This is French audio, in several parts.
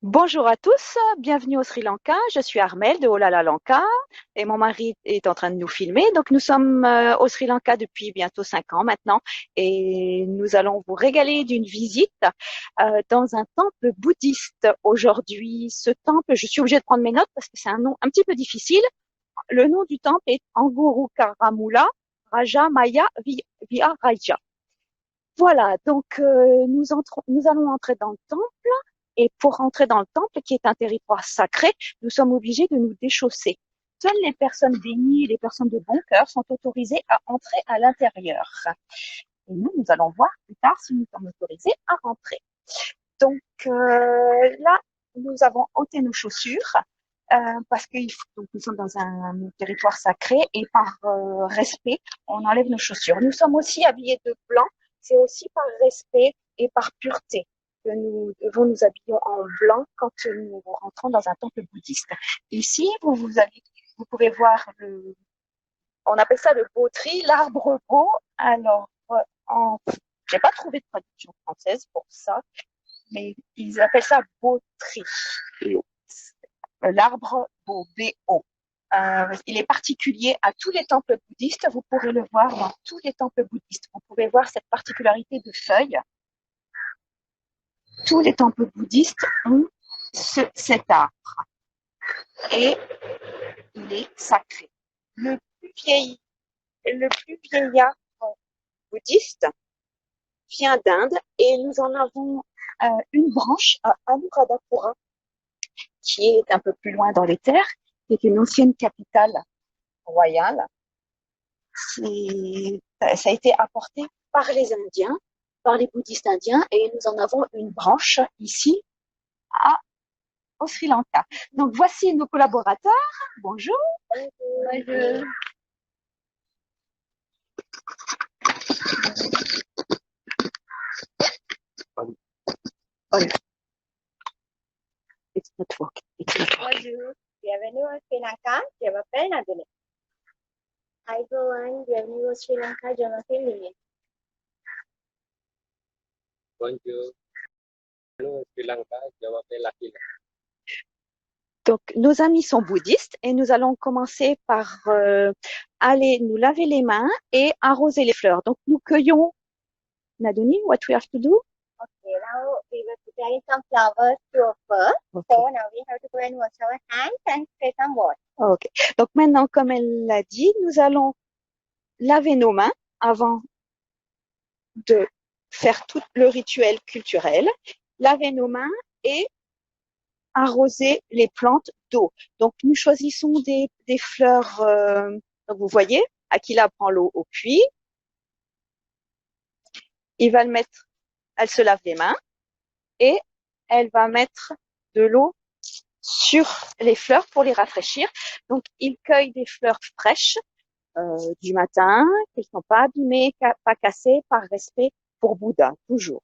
Bonjour à tous, bienvenue au Sri Lanka. Je suis Armelle de Olala Lanka et mon mari est en train de nous filmer. Donc nous sommes au Sri Lanka depuis bientôt 5 ans maintenant et nous allons vous régaler d'une visite dans un temple bouddhiste aujourd'hui. Ce temple, je suis obligée de prendre mes notes parce que c'est un nom un petit peu difficile. Le nom du temple est Anguru Karamula Raja Maya Viharaja. Voilà, donc nous allons entrer dans le temple. Et pour rentrer dans le temple, qui est un territoire sacré, nous sommes obligés de nous déchausser. Seules les personnes bénies et les personnes de bon cœur sont autorisées à entrer à l'intérieur. Et nous allons voir plus tard si nous sommes autorisés à rentrer. Donc là, nous avons ôté nos chaussures parce que donc, nous sommes dans un territoire sacré et par respect, on enlève nos chaussures. Nous sommes aussi habillés de blanc, c'est aussi par respect et par pureté que nous devons nous habiller en blanc quand nous rentrons dans un temple bouddhiste. Ici, vous pouvez voir on appelle ça le botri, l'arbre beau. Alors, j'ai pas trouvé de traduction française pour ça, mais ils appellent ça botri, l'arbre beau, B-O. Il est particulier à tous les temples bouddhistes. Vous pourrez le voir dans tous les temples bouddhistes. Vous pouvez voir cette particularité de feuilles. Tous les temples bouddhistes ont cet arbre et il est sacré. Le plus vieil arbre bouddhiste vient d'Inde et nous en avons une branche à Anuradhapura qui est un peu plus loin dans les terres, qui est une ancienne capitale royale. Ça a été apporté par les Indiens, par les bouddhistes indiens, et nous en avons une branche ici au Sri Lanka. Donc voici nos collaborateurs. Bonjour. Bonjour. Oh, it's not working. It's not working. Bonjour, bienvenue au Sri Lanka, je m'appelle Nadine. Everyone, bienvenue au Sri Lanka, je m'appelle Lily. Bonjour, hello Sri Lanka, je m'appelle Akila. Donc, nos amis sont bouddhistes et nous allons commencer par aller nous laver les mains et arroser les fleurs. Donc, nous cueillons, Nadoni, what we have to do? Okay, now we will prepare some flowers to offer. Okay. So now we have to go and wash our hands and spray some water. Ok. Donc maintenant, comme elle l'a dit, nous allons laver nos mains avant de faire tout le rituel culturel. Laver nos mains et arroser les plantes d'eau. Donc nous choisissons des fleurs. Donc vous voyez, Akila prend l'eau au puits. Il va le mettre. Elle se lave les mains et elle va mettre de l'eau sur les fleurs pour les rafraîchir. Donc, il cueille des fleurs fraîches du matin, qui ne sont pas abîmées, pas cassées, par respect pour Bouddha, toujours.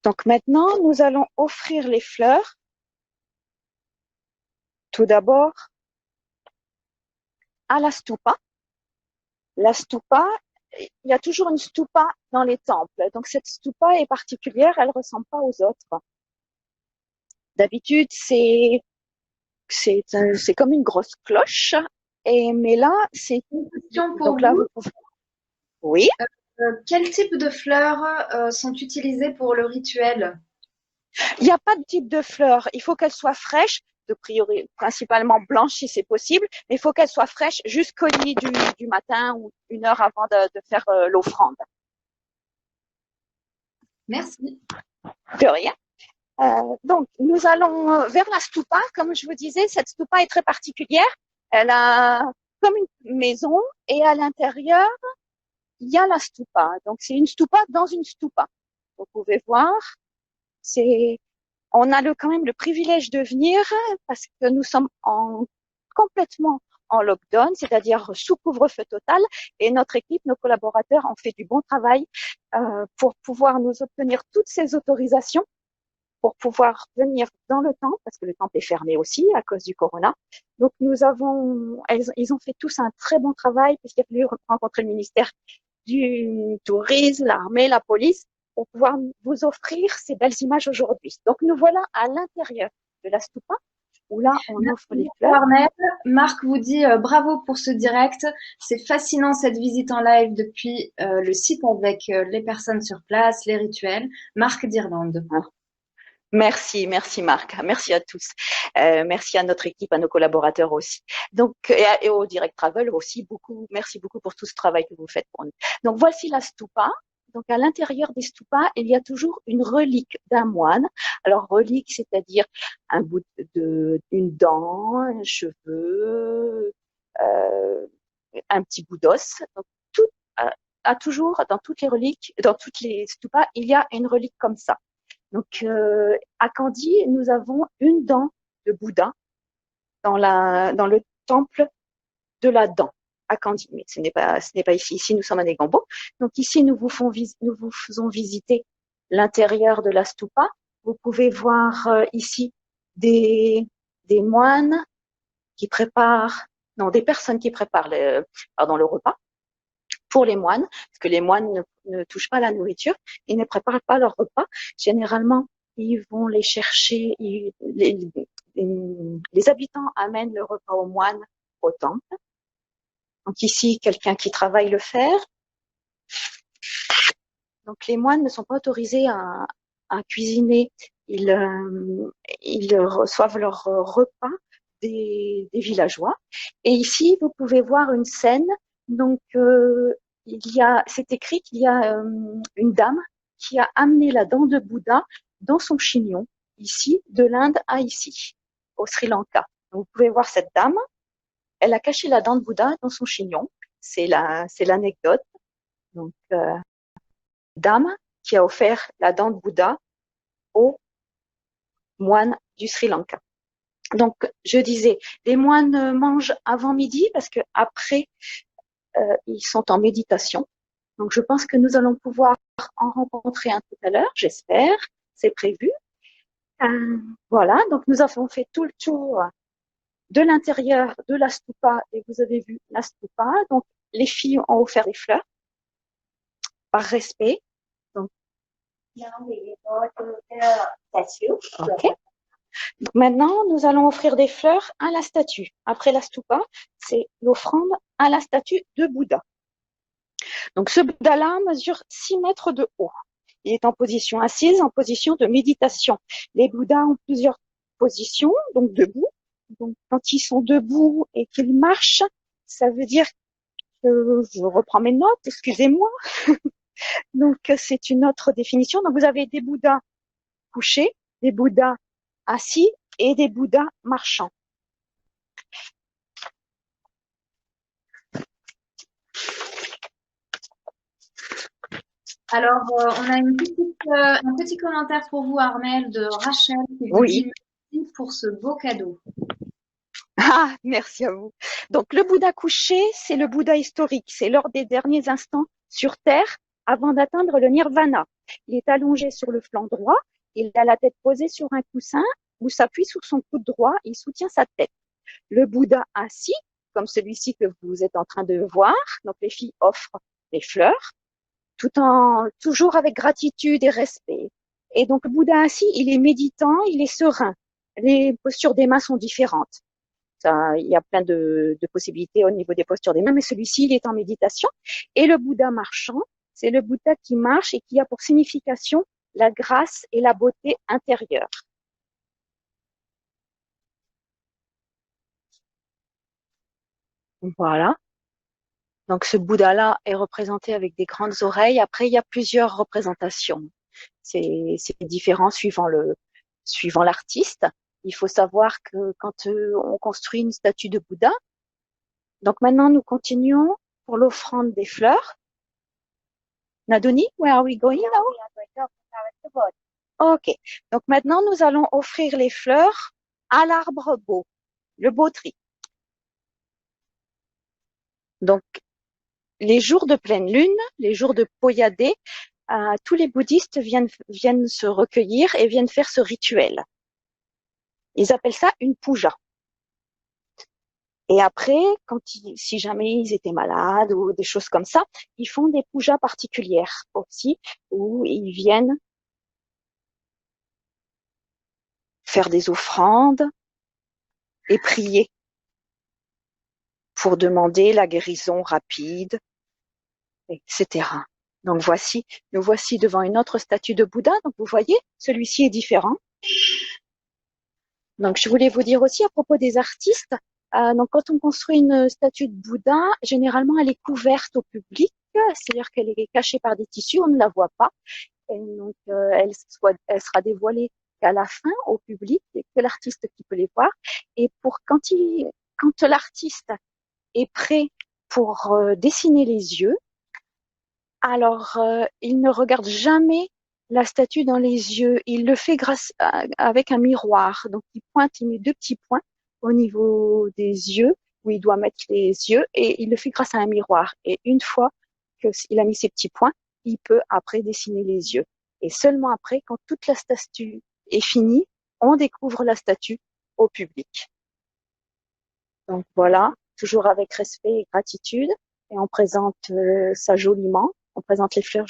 Donc maintenant, nous allons offrir les fleurs. Tout d'abord, à la stupa. La stupa, il y a toujours une stupa dans les temples. Donc cette stupa est particulière, elle ressemble pas aux autres. D'habitude, c'est comme une grosse cloche. Mais là, c'est Une question pour donc là, vous. Oui. Quel type de fleurs sont utilisées pour le rituel? Il n'y a pas de type de fleurs. Il faut qu'elles soient fraîches, de priori, principalement blanches si c'est possible, mais il faut qu'elles soient fraîches jusqu'au lit du matin ou 1 heure avant de faire l'offrande. Merci. De rien. Donc, nous allons vers la stupa. Comme je vous disais, cette stupa est très particulière. Elle a comme une maison et à l'intérieur, il y a la stupa. Donc, c'est une stupa dans une stupa. Vous pouvez voir, on a quand même le privilège de venir parce que nous sommes complètement en lockdown, c'est-à-dire sous couvre-feu total, et notre équipe, nos collaborateurs ont fait du bon travail pour pouvoir nous obtenir toutes ces autorisations pour pouvoir venir dans le temple, parce que le temple est fermé aussi à cause du corona. Donc ils ont fait tous un très bon travail puisqu'il a fallu rencontrer le ministère du tourisme, l'armée, la police, pour pouvoir vous offrir ces belles images aujourd'hui. Donc, nous voilà à l'intérieur de la stupa, où là, on offre les fleurs. Armel, Marc vous dit bravo pour ce direct. C'est fascinant cette visite en live depuis le site avec les personnes sur place, les rituels. Marc d'Irlande. Merci, merci Marc, merci à tous, merci à notre équipe, à nos collaborateurs aussi. Donc et au Direct Travel aussi merci beaucoup pour tout ce travail que vous faites pour nous. Donc voici la stupa. Donc à l'intérieur des stupas, il y a toujours une relique d'un moine. Alors relique, c'est-à-dire un bout une dent, un cheveu, un petit bout d'os. Donc tout a toujours dans toutes les reliques, dans toutes les stupas, il y a une relique comme ça. Donc, à Kandy, nous avons une dent de Bouddha dans le temple de la dent à Kandy. Mais ce n'est pas ici. Ici, nous sommes à Negombo. Donc, ici, nous vous faisons visiter l'intérieur de la stupa. Vous pouvez voir ici des moines qui préparent, des personnes qui préparent le repas pour les moines, parce que les moines ne touchent pas à la nourriture, ils ne préparent pas leur repas. Généralement, ils vont les chercher, les habitants amènent le repas aux moines au temple. Donc ici, quelqu'un qui travaille le fer. Donc les moines ne sont pas autorisés à cuisiner. Ils reçoivent leur repas des villageois. Et ici, vous pouvez voir une scène. Donc, c'est écrit qu'il y a une dame qui a amené la dent de Bouddha dans son chignon, ici, de l'Inde à ici, au Sri Lanka. Donc, vous pouvez voir cette dame. Elle a caché la dent de Bouddha dans son chignon. C'est l'anecdote. Donc, dame qui a offert la dent de Bouddha aux moines du Sri Lanka. Donc, je disais, les moines mangent avant midi parce que après, ils sont en méditation. Donc, je pense que nous allons pouvoir en rencontrer un tout à l'heure, j'espère. C'est prévu. Voilà. Donc, nous avons fait tout le tour de l'intérieur de la stupa et vous avez vu la stupa. Donc, les filles ont offert des fleurs par respect. Donc, ok. Donc maintenant, nous allons offrir des fleurs à la statue. Après la stupa, c'est l'offrande à la statue de Bouddha. Donc ce Bouddha-là mesure 6 mètres de haut. Il est en position assise, en position de méditation. Les Bouddhas ont plusieurs positions, donc debout. Donc quand ils sont debout et qu'ils marchent, ça veut dire que je reprends mes notes, excusez-moi. Donc c'est une autre définition. Donc vous avez des Bouddhas couchés, des Bouddhas assis et des Bouddhas marchants. Alors, on a un petit commentaire pour vous, Armel, de Rachel, qui vous dit merci pour ce beau cadeau. Ah, merci à vous. Donc, le Bouddha couché, c'est le Bouddha historique. C'est lors des derniers instants sur Terre avant d'atteindre le nirvana. Il est allongé sur le flanc droit. Il a la tête posée sur un coussin où s'appuie sur son coude droit. Il soutient sa tête. Le Bouddha assis, comme celui-ci que vous êtes en train de voir. Donc, les filles offrent des fleurs, toujours avec gratitude et respect. Et donc, le Bouddha assis, il est méditant, il est serein. Les postures des mains sont différentes. Il y a plein de possibilités au niveau des postures des mains, mais celui-ci, il est en méditation. Et le Bouddha marchant, c'est le Bouddha qui marche et qui a pour signification la grâce et la beauté intérieure. Voilà. Donc ce Bouddha-là est représenté avec des grandes oreilles. Après, il y a plusieurs représentations. C'est différent suivant l'artiste. Il faut savoir que quand on construit une statue de Bouddha, donc maintenant nous continuons pour l'offrande des fleurs. Nadoni, where are we going now? Ok. Donc maintenant nous allons offrir les fleurs à l'arbre beau, le beau tri. Donc les jours de pleine lune, les jours de Poyadé, tous les bouddhistes viennent se recueillir et viennent faire ce rituel. Ils appellent ça une puja. Et après, si jamais ils étaient malades ou des choses comme ça, ils font des pujas particulières aussi, où ils viennent faire des offrandes et prier pour demander la guérison rapide, etc. Donc nous voici devant une autre statue de Bouddha. Donc vous voyez, celui-ci est différent. Donc je voulais vous dire aussi à propos des artistes, donc quand on construit une statue de Bouddha, généralement elle est couverte au public, c'est-à-dire qu'elle est cachée par des tissus, on ne la voit pas. Et donc elle sera dévoilée qu'à la fin au public, et que l'artiste qui peut les voir. Et quand l'artiste est prêt pour dessiner les yeux, alors il ne regarde jamais la statue dans les yeux. Il le fait avec un miroir. Donc il met deux petits points au niveau des yeux où il doit mettre les yeux et il le fait grâce à un miroir. Et une fois qu'il a mis ces petits points, il peut après dessiner les yeux. Et seulement après, quand toute la statue est finie, on découvre la statue au public. Donc voilà, toujours avec respect et gratitude. Et on présente ça joliment. On présente les fleurs.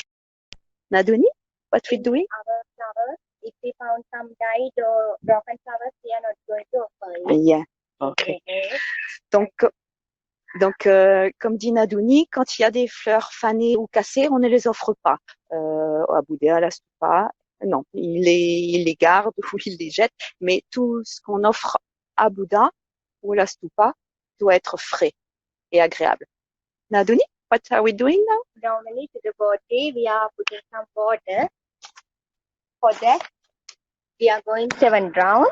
Nadoni, what we doing? Our flowers, if we found some died or broken flowers, we are not going to offer it. Yeah. Okay. Donc, comme dit Nadouni, quand il y a des fleurs fanées ou cassées, on ne les offre pas à Bouddha, à la stupa. Non, il les garde ou il les jette. Mais tout ce qu'on offre à Bouddha ou à la stupa doit être frais et agréable. Nadouni, what are we doing now? Normally to the birthday, we are putting some water. For that, we are going 7 rounds.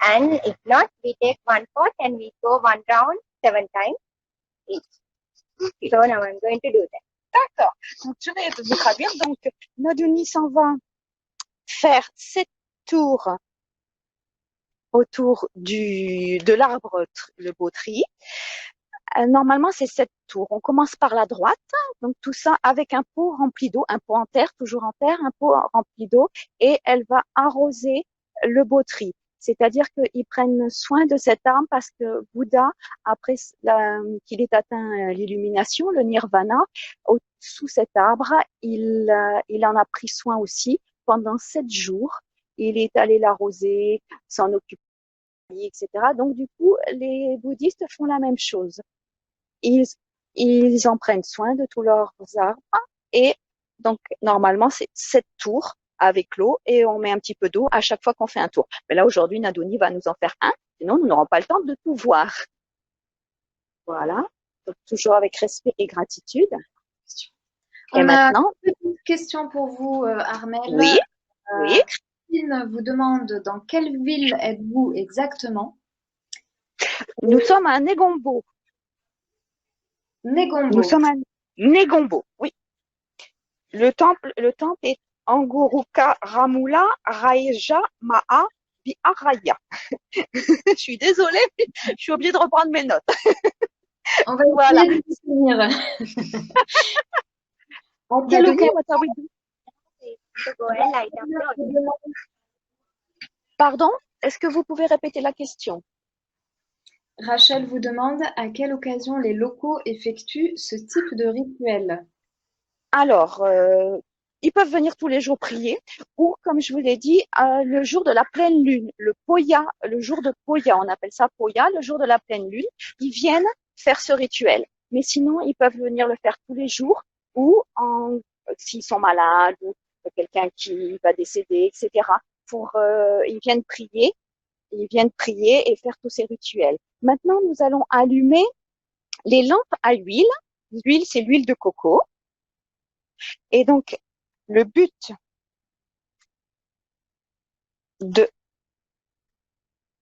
And if not, we take one pot and we go 1 round 7 times each. So now I'm going to do that. D'accord. Donc, je vais vous traduire. Donc, Nadouni s'en va faire 7 tours autour de l'arbre, le bautri. Normalement, c'est 7 tours. On commence par la droite. Donc, tout ça avec un pot rempli d'eau, un pot en terre, toujours en terre, un pot rempli d'eau. Et elle va arroser le bautri. C'est-à-dire qu'ils prennent soin de cet arbre parce que Bouddha, après qu'il ait atteint l'illumination, le nirvana, sous cet arbre, il en a pris soin aussi pendant 7 jours. Il est allé l'arroser, s'en occuper, etc. Donc, du coup, les bouddhistes font la même chose. Ils en prennent soin de tous leurs arbres et donc, normalement, c'est 7 tours avec l'eau et on met un petit peu d'eau à chaque fois qu'on fait un tour. Mais là, aujourd'hui, Nadouni va nous en faire un, sinon nous n'aurons pas le temps de tout voir. Voilà. Donc, toujours avec respect et gratitude. Et maintenant, une petite question pour vous, Armelle. Oui. Oui. Christine vous demande dans quelle ville êtes-vous exactement? Nous sommes à Negombo. Negombo. Nous sommes à Negombo, oui. Le temple est Anguruka Ramula Raeja Maha Biharaya. Je suis désolée, mais je suis obligée de reprendre mes notes. On va essayer de finir. Pardon, est-ce que vous pouvez répéter la question? Rachel vous demande à quelle occasion les locaux effectuent ce type de rituel. Alors, ils peuvent venir tous les jours prier ou, comme je vous l'ai dit, le jour de la pleine lune, le Poya, le jour de Poya, on appelle ça Poya, le jour de la pleine lune, ils viennent faire ce rituel. Mais sinon, ils peuvent venir le faire tous les jours ou s'ils sont malades ou quelqu'un qui va décéder, etc. Ils viennent prier et faire tous ces rituels. Maintenant, nous allons allumer les lampes à huile. L'huile, c'est l'huile de coco. Et donc, le but de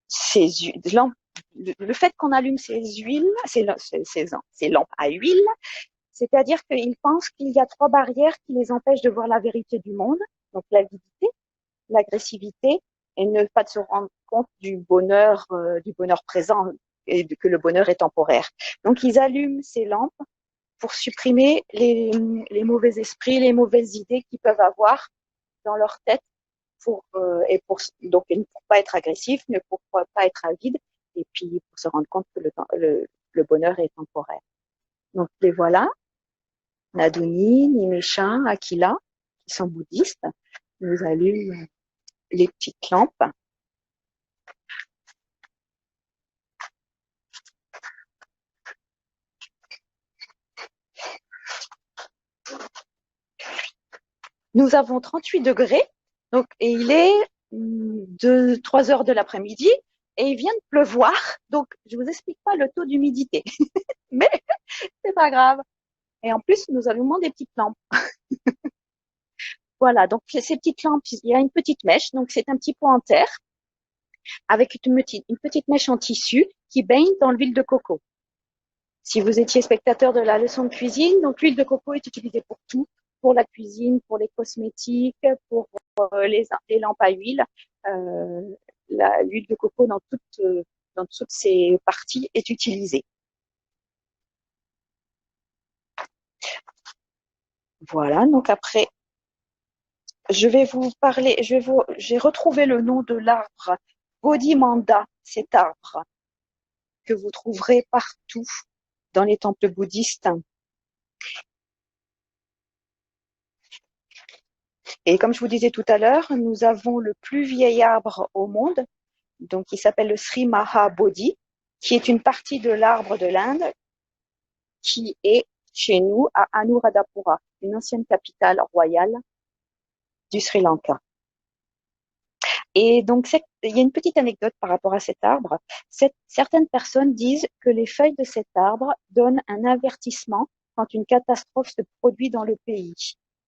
ces lampes, le fait qu'on allume ces huiles, ces lampes à huile, c'est-à-dire qu'ils pensent qu'il y a 3 barrières qui les empêchent de voir la vérité du monde. Donc, l'avidité, l'agressivité et ne pas se rendre compte du bonheur présent et que le bonheur est temporaire. Donc, ils allument ces lampes pour supprimer les mauvais esprits, les mauvaises idées qu'ils peuvent avoir dans leur tête donc pour pas être agressif, mais pour pas être avide et puis pour se rendre compte que le bonheur est temporaire. Donc les voilà, Naduni, Nimesha, Akila, qui sont bouddhistes, nous allument les petites lampes. Nous avons 38 degrés, donc, et il est 3 heures de l'après-midi, et il vient de pleuvoir, donc je vous explique pas le taux d'humidité, mais c'est pas grave. Et en plus, nous allumons des petites lampes. Voilà, donc ces petites lampes, il y a une petite mèche, donc c'est un petit pot en terre, avec une petite mèche en tissu qui baigne dans l'huile de coco. Si vous étiez spectateur de la leçon de cuisine, donc l'huile de coco est utilisée pour tout, pour la cuisine, pour les cosmétiques, pour les lampes à huile. L'huile de coco dans toutes ses parties est utilisée. Voilà, donc après, je vais vous parler, j'ai retrouvé le nom de l'arbre Bodhimanda, cet arbre que vous trouverez partout dans les temples bouddhistes. Et comme je vous disais tout à l'heure, nous avons le plus vieil arbre au monde, donc il s'appelle le Sri Maha Bodhi, qui est une partie de l'arbre de l'Inde, qui est chez nous à Anuradhapura, une ancienne capitale royale du Sri Lanka. Et donc, il y a une petite anecdote par rapport à cet arbre. Certaines personnes disent que les feuilles de cet arbre donnent un avertissement quand une catastrophe se produit dans le pays.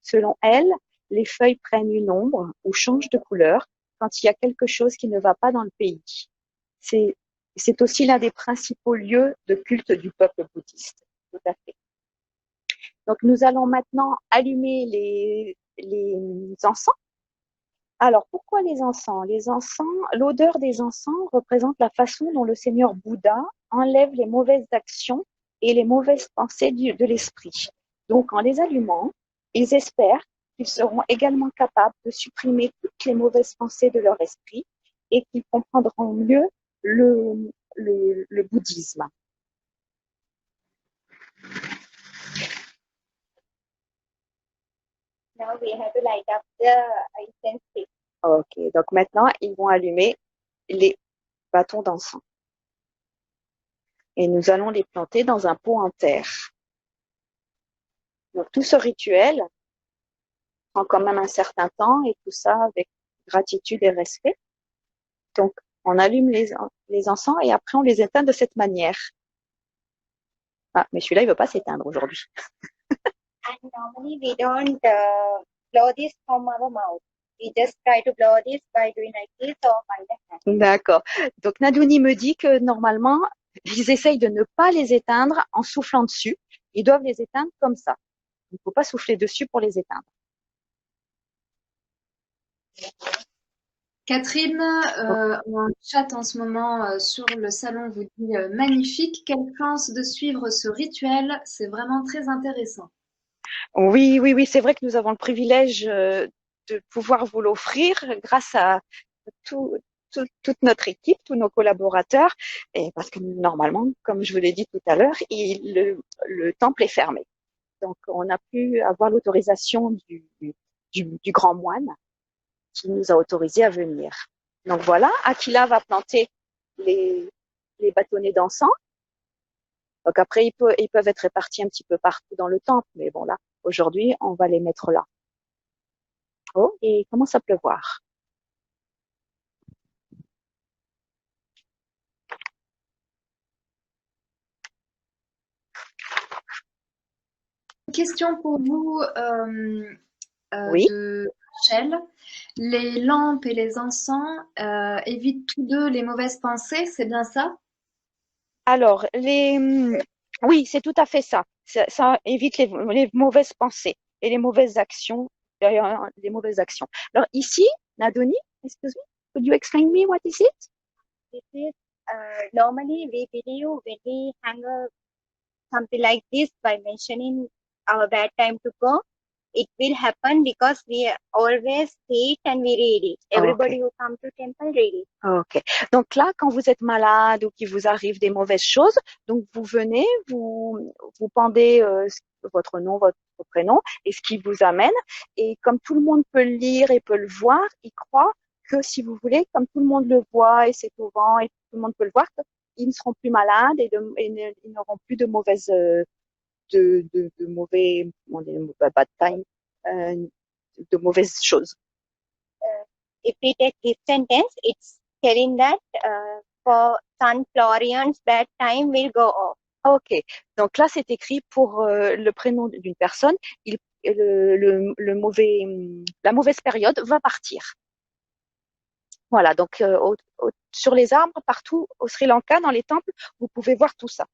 Selon elles, les feuilles prennent une ombre ou changent de couleur quand il y a quelque chose qui ne va pas dans le pays. C'est aussi l'un des principaux lieux de culte du peuple bouddhiste. Tout à fait. Donc, nous allons maintenant allumer les encens. Alors, pourquoi les encens? L'odeur des encens représente la façon dont le Seigneur Bouddha enlève les mauvaises actions et les mauvaises pensées de l'esprit. Donc, en les allumant, ils espèrent qu'ils seront également capables de supprimer toutes les mauvaises pensées de leur esprit et qu'ils comprendront mieux le bouddhisme. Now we have to light up the incense stick. Ok, donc maintenant, ils vont allumer les bâtons d'encens. Et nous allons les planter dans un pot en terre. Donc tout ce rituel prend quand même un certain temps et tout ça avec gratitude et respect. Donc on allume les encens et après on les éteint de cette manière. Ah, mais celui-là il veut pas s'éteindre aujourd'hui. And normally we don't blow this from our mouth. We just try to blow this by doing like this or by the hand. D'accord. Donc Naduni me dit que normalement ils essayent de ne pas les éteindre en soufflant dessus. Ils doivent les éteindre comme ça. Il ne faut pas souffler dessus pour les éteindre. Catherine, en chat en ce moment sur le salon vous dit magnifique, quelle chance de suivre ce rituel, c'est vraiment très intéressant. Oui, c'est vrai que nous avons le privilège de pouvoir vous l'offrir grâce à toute notre équipe, tous nos collaborateurs, et parce que normalement, comme je vous l'ai dit tout à l'heure, le temple est fermé. Donc, on a pu avoir l'autorisation du grand moine qui nous a autorisé à venir. Donc voilà, Akila va planter les bâtonnets d'encens. Donc après, ils peuvent être répartis un petit peu partout dans le temple, mais bon là, aujourd'hui, on va les mettre là. Oh, et il commence à pleuvoir. Une question pour vous Oui. de Rachel. Les lampes et les encens évitent tous deux les mauvaises pensées, c'est bien ça? Alors, oui, c'est tout à fait ça. Ça évite les mauvaises pensées et les mauvaises actions. Les mauvaises actions. Alors ici, Nadoni, excuse me, could you explain me what is it? This is normally we believe when we hang something like this by mentioning our bad time to go, it will happen because we always see it and we read it. Everybody who comes to temple read it. Ok. Donc là, quand vous êtes malade ou qu'il vous arrive des mauvaises choses, donc vous venez, vous pendez votre nom, votre prénom et ce qui vous amène. Et comme tout le monde peut le lire et peut le voir, ils croient que si vous voulez, comme tout le monde le voit et c'est au vent et tout le monde peut le voir, ils ne seront plus malades et ils n'auront plus de mauvaises, de mauvais, comment dire, bad time, de mauvaises choses. If we take this sentence, it's telling that for Sun Florian's bad time will go off. Ok. Donc là, c'est écrit pour le prénom d'une personne. Le mauvais, la mauvaise période va partir. Voilà. Donc sur les arbres, partout au Sri Lanka, dans les temples, vous pouvez voir tout ça.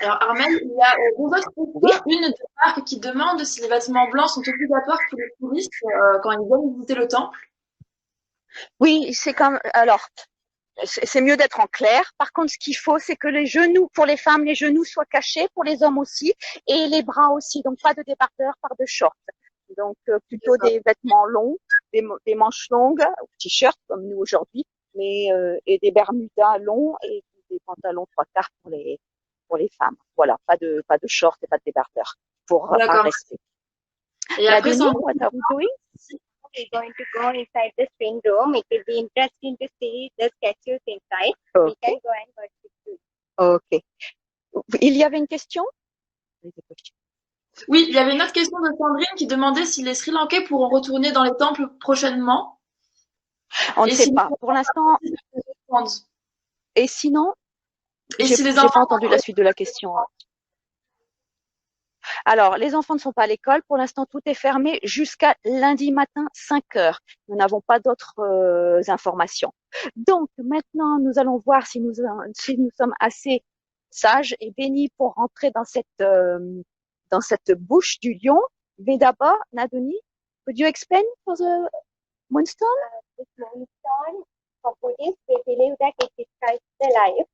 Alors Armel, il y a deux autres questions. Une de Marc qui demande si les vêtements blancs sont obligatoires pour les touristes quand ils viennent visiter le temple. Oui, c'est comme. Alors, c'est mieux d'être en clair. Par contre, ce qu'il faut, c'est que les genoux, pour les femmes, les genoux soient cachés, pour les hommes aussi, et les bras aussi. Donc pas de débardeur, pas de short. Donc plutôt des vêtements longs, des manches longues, t-shirts comme nous aujourd'hui, mais et des bermudas longs et des pantalons 3/4 pour les femmes. Voilà, pas de short et pas de débardeur pour un respect. Et après, what are we doing? We're going to go inside the spring room. It will be interesting to see the statues inside. Okay. We can go and worship too. Ok. Il y avait une question? Oui, il y avait une autre question de Sandrine qui demandait si les Sri Lankais pourront retourner dans les temples prochainement. On ne sait pas. Pour l'instant. Et sinon, j'ai pas entendu la suite de la question. Alors, les enfants ne sont pas à l'école. Pour l'instant, tout est fermé jusqu'à lundi matin, 5 heures. Nous n'avons pas d'autres informations. Donc, maintenant, nous allons voir si nous sommes assez sages et bénis pour rentrer dans cette bouche du lion. Mais d'abord, Nadoni, could you explain for the moonstone? This moonstone, for Buddhists, they believe that it describes the life.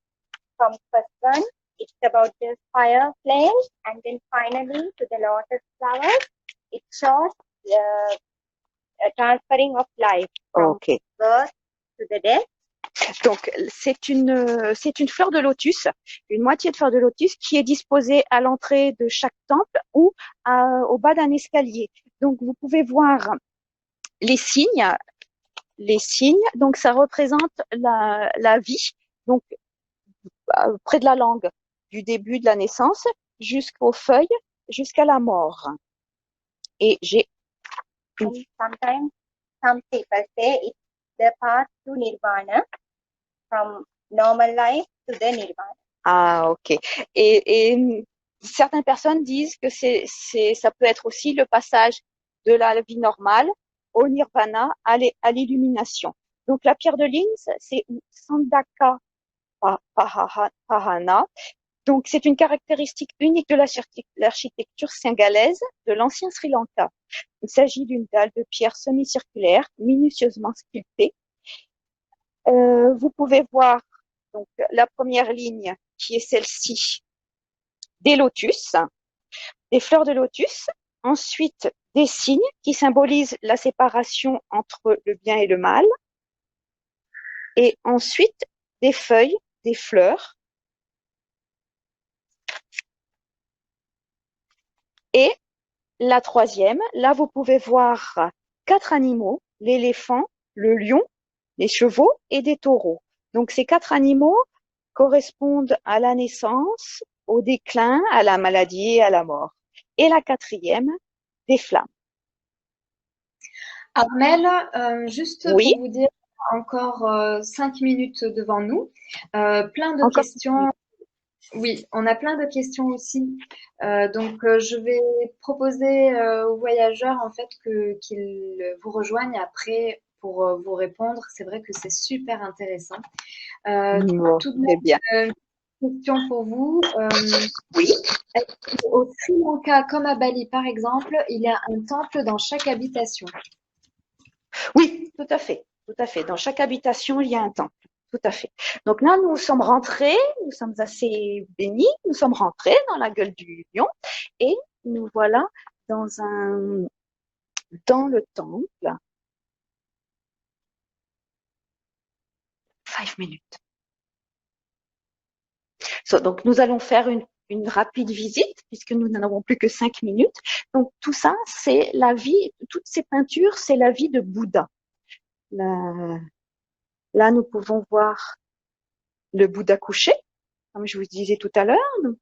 From first one, it's about the fire flames, and then finally to the lotus flowers. It shows a transferring of life from birth to the death. Donc, c'est une fleur de lotus, une moitié de fleur de lotus qui est disposée à l'entrée de chaque temple ou au bas d'un escalier. Donc, vous pouvez voir les signes. Donc, ça représente la vie. Donc, près de la langue, du début de la naissance jusqu'aux feuilles, jusqu'à la mort. Et sometimes some people say it's the path to nirvana, from normal life to the nirvana. Ah, ok. Et certaines personnes disent que ça peut être aussi le passage de la vie normale au nirvana, à l'illumination. Donc la pierre de Linz, c'est Sandaka Pahana. Donc, c'est une caractéristique unique de l'architecture singalaise de l'ancien Sri Lanka. Il s'agit d'une dalle de pierre semi-circulaire, minutieusement sculptée. Vous pouvez voir donc la première ligne qui est celle-ci, des lotus, des fleurs de lotus. Ensuite, des signes qui symbolisent la séparation entre le bien et le mal. Et ensuite, des feuilles, des fleurs. Et la troisième, là, vous pouvez voir 4 animaux, l'éléphant, le lion, les chevaux et des taureaux. Donc, ces 4 animaux correspondent à la naissance, au déclin, à la maladie et à la mort. Et la quatrième, des flammes. Armel, juste pour vous dire, encore 5 minutes devant nous. Plein de questions. Oui, on a plein de questions aussi. Donc, je vais proposer aux voyageurs en fait qu'ils vous rejoignent après pour vous répondre. C'est vrai que c'est super intéressant. Tout de même, bien. Question pour vous. Oui. Au Sri Lanka, comme à Bali par exemple, il y a un temple dans chaque habitation. Oui, tout à fait. Tout à fait. Dans chaque habitation, il y a un temple. tout à fait. Donc là, nous sommes rentrés, nous sommes assez bénis, nous sommes rentrés dans la gueule du lion et nous voilà dans le temple. 5 minutes. Donc nous allons faire une rapide visite puisque nous n'en avons plus que 5 minutes. Donc tout ça, c'est la vie, toutes ces peintures, c'est la vie de Bouddha. Là, nous pouvons voir le Bouddha couché, comme je vous disais tout à l'heure,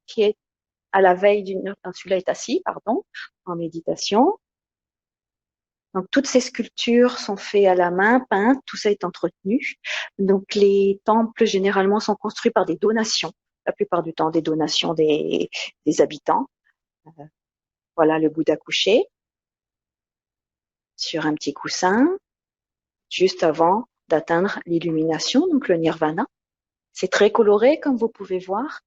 qui est à la veille celui-là est assis, pardon, en méditation. Donc toutes ces sculptures sont faites à la main, peintes, tout ça est entretenu. Donc les temples généralement sont construits par des donations, la plupart du temps des donations des habitants. Voilà le Bouddha couché sur un petit coussin, juste avant d'atteindre l'illumination, donc le nirvana. C'est très coloré comme vous pouvez voir.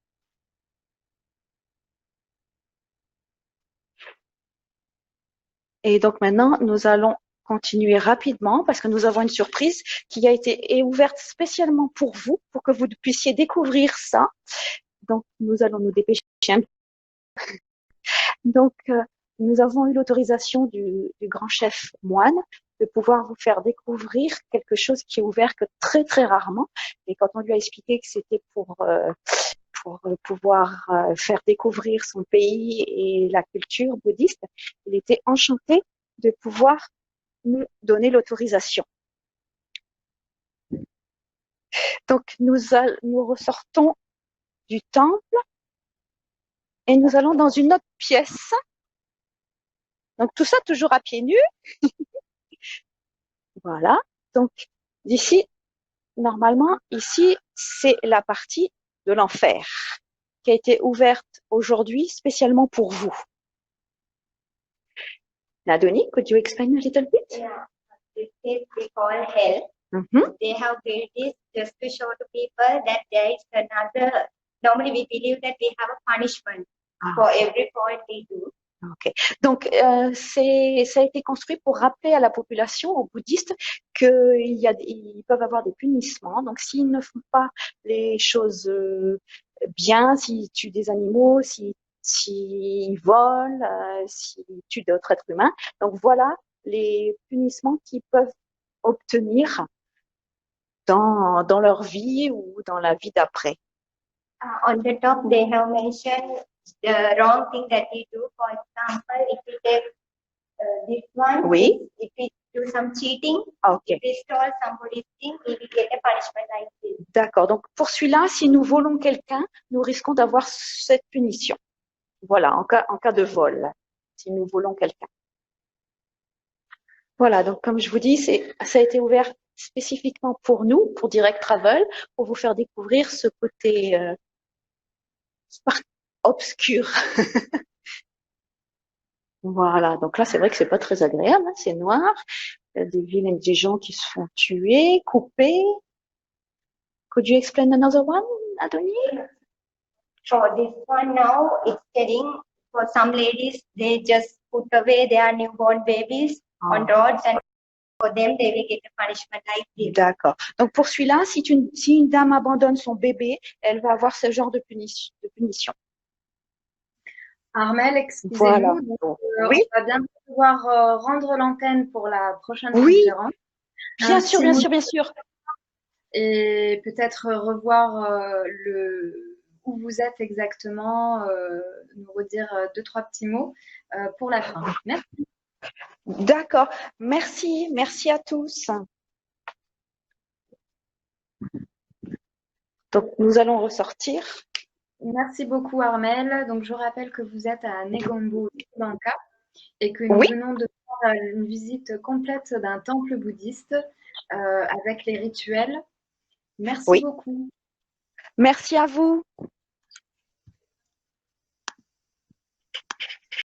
Et donc maintenant, nous allons continuer rapidement parce que nous avons une surprise qui a été ouverte spécialement pour vous, pour que vous puissiez découvrir ça. Donc, nous allons nous dépêcher un peu. Donc, nous avons eu l'autorisation du grand chef moine de pouvoir vous faire découvrir quelque chose qui est ouvert que très, très rarement. Et quand on lui a expliqué que c'était pour pouvoir faire découvrir son pays et la culture bouddhiste, il était enchanté de pouvoir nous donner l'autorisation. Donc, nous ressortons du temple et nous allons dans une autre pièce. Donc, tout ça toujours à pieds nus. Voilà. Donc, d'ici, normalement, ici, c'est la partie de l'enfer qui a été ouverte aujourd'hui spécialement pour vous. Nadoni, could you explain a little bit? Yeah, this place we call hell. Mm-hmm. They have built this just to show to people that there is another. Normally, we believe that we have a punishment for every fault we do. Ok. Donc, ça a été construit pour rappeler à la population, aux bouddhistes, qu'ils peuvent avoir des punissements. Donc, s'ils ne font pas les choses bien, s'ils tuent des animaux, s'ils volent, s'ils tuent d'autres êtres humains. Donc, voilà les punissements qu'ils peuvent obtenir dans leur vie ou dans la vie d'après. On the top, they have mentioned the wrong thing that we do. For example, if we take this one, oui. If we do some cheating, okay. If we stole somebody's thing, we will get a punishment like this. D'accord. Donc pour celui-là, si nous volons quelqu'un, nous risquons d'avoir cette punition. Voilà, en cas de vol, si nous volons quelqu'un. Voilà. Donc comme je vous dis, ça a été ouvert spécifiquement pour nous, pour Direct Travel, pour vous faire découvrir ce côté obscur. Voilà, donc là c'est vrai que c'est pas très agréable, hein, c'est noir, il y a des gens qui se font tuer, couper. Could you explain another one, Adoni? For this one now, it's telling for some ladies they just put away their newborn babies on roads and for them they will get a punishment like this. D'accord. Donc pour celui-là, si une dame abandonne son bébé, elle va avoir ce genre de punition. Armelle, excusez-nous, voilà. Oui. On va bien pouvoir rendre l'antenne pour la prochaine conférence. Bien sûr. Et peut-être revoir où vous êtes exactement, nous redire 2-3 petits mots pour la fin. Merci. D'accord. Merci à tous. Donc nous allons ressortir. Merci beaucoup Armelle. Donc je rappelle que vous êtes à Negombo, Sri Lanka, et que nous venons de faire une visite complète d'un temple bouddhiste avec les rituels. Merci beaucoup. Merci à vous.